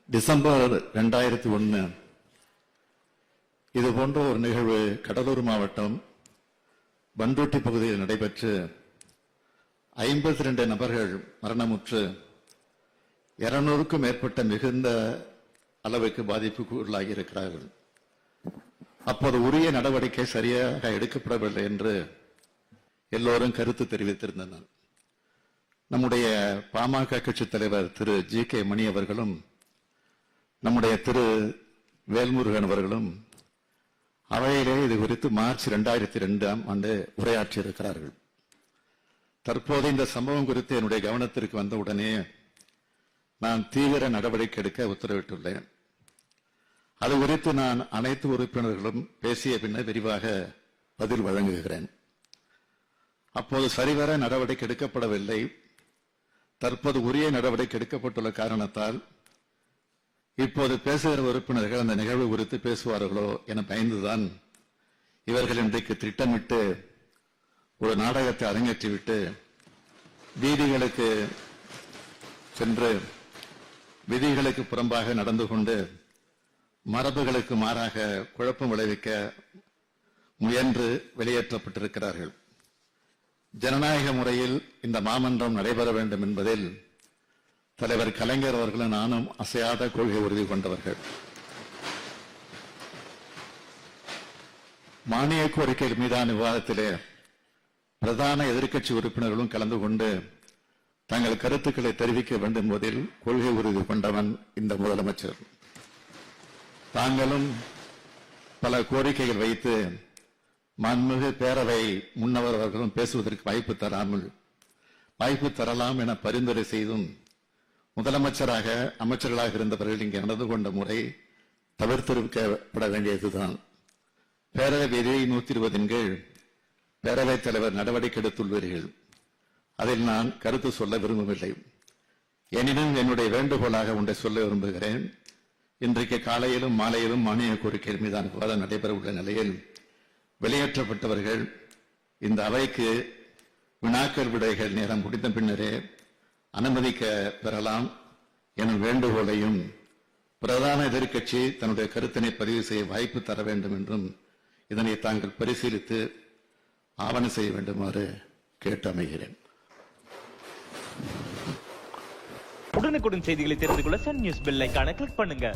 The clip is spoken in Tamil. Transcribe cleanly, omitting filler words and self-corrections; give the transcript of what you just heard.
டிசம்பர் 2001 இது போன்ற ஒரு நிகழ்வு கடலூர் மாவட்டம் பண்ருட்டி பகுதியில் நடைபெற்று 52 நபர்கள் மரணமுற்று 200க்கும் மேற்பட்ட மிகுந்த அளவுக்கு பாதிப்புக்கு உள்ளாகி இருக்கிறார்கள். அப்போது உரிய நடவடிக்கை சரியாக எடுக்கப்படவில்லை என்று எல்லோரும் கருத்து தெரிவித்திருந்தனர். நம்முடைய பாமக கட்சி தலைவர் திரு ஜி.கே. மணி அவர்களும் நம்முடைய திரு வேல்முருகன் அவர்களும் அவையிலே இது குறித்து மார்ச் 2002 உரையாற்றியிருக்கிறார்கள். தற்போது இந்த சம்பவம் குறித்து என்னுடைய கவனத்திற்கு வந்தவுடனே நான் தீவிர நடவடிக்கை எடுக்க உத்தரவிட்டுள்ளேன். அது குறித்து நான் அனைத்து உறுப்பினர்களும் பேசிய பின்னர் விரிவாக பதில் வழங்குகிறேன். அப்போது சரிவர நடவடிக்கை எடுக்கப்படவில்லை. தற்போது உரிய நடவடிக்கை எடுக்கப்பட்டுள்ள காரணத்தால் இப்போது பேசுகிற உறுப்பினர்கள் அந்த நிகழ்வு குறித்து பேசுவார்களோ என பயந்துதான் இவர்கள் இன்றைக்கு திட்டமிட்டு ஒரு நாடகத்தை அரங்கேற்றிவிட்டு வீதிகளுக்கு சென்று விதிகளுக்கு புறம்பாக நடந்து கொண்டு மரபுகளுக்கு மாறாக குழப்பம் விளைவிக்க முயன்று வெளியேற்றப்பட்டிருக்கிறார்கள். ஜனநாயக முறையில் இந்த மாமன்றம் நடைபெற வேண்டும் என்பதில் தலைவர் கலைஞர் அவர்களும் நானும் அசையாத கொள்கை உறுதி கொண்டவர்கள். மானிய கோரிக்கைகள் மீதான விவாதத்திலே பிரதான எதிர்க்கட்சி உறுப்பினர்களும் கலந்து கொண்டு தங்கள் கருத்துக்களை தெரிவிக்க வேண்டும் என்பதில் கொள்கை உறுதி கொண்டவன் இந்த முதலமைச்சர். தாங்களும் பல கோரிக்கைகள் வைத்து மாண்புமிகு பேரவை முன்னவர் அவர்களும் பேசுவதற்கு வாய்ப்பு தரலாம் என பரிந்துரை செய்தும் முதலமைச்சராக அமைச்சர்களாக இருந்தவர்கள் இங்கே நடந்து கொண்ட முறை தவிர்த்திருக்கப்பட வேண்டியதுதான். பேரவை விதி 120 கீழ் பேரவைத் தலைவர் நடவடிக்கை எடுத்துள்ளீர்கள். அதில் நான் கருத்து சொல்ல விரும்பவில்லை. எனினும் என்னுடைய வேண்டுகோளாக ஒன்றை சொல்ல விரும்புகிறேன். இன்றைக்கு காலையிலும் மாலையிலும் மானிய கோரிக்கை மீதான விவாதம் நடைபெற உள்ள நிலையில் வெளியேற்றப்பட்டவர்கள் இந்த அவைக்கு வினாக்கள் விடைகள் நேரம் முடிந்த பின்னரே அனுமதிக்க பெறலாம் எனும் வேண்டுகோளையும் பிரதான எதிர்க்கட்சி தன்னுடைய கருத்தினை பதிவு செய்ய வாய்ப்பு தர வேண்டும் என்றும் இதனை தாங்கள் பரிசீலித்து ஆவணம் செய்ய வேண்டுமாறு கேட்டு அமைகிறேன். உடனுக்குடன் செய்திகளை தெரிந்து கொள்ள சன் நியூஸ் பெல் ஐகானை கிளிக் பண்ணுங்க.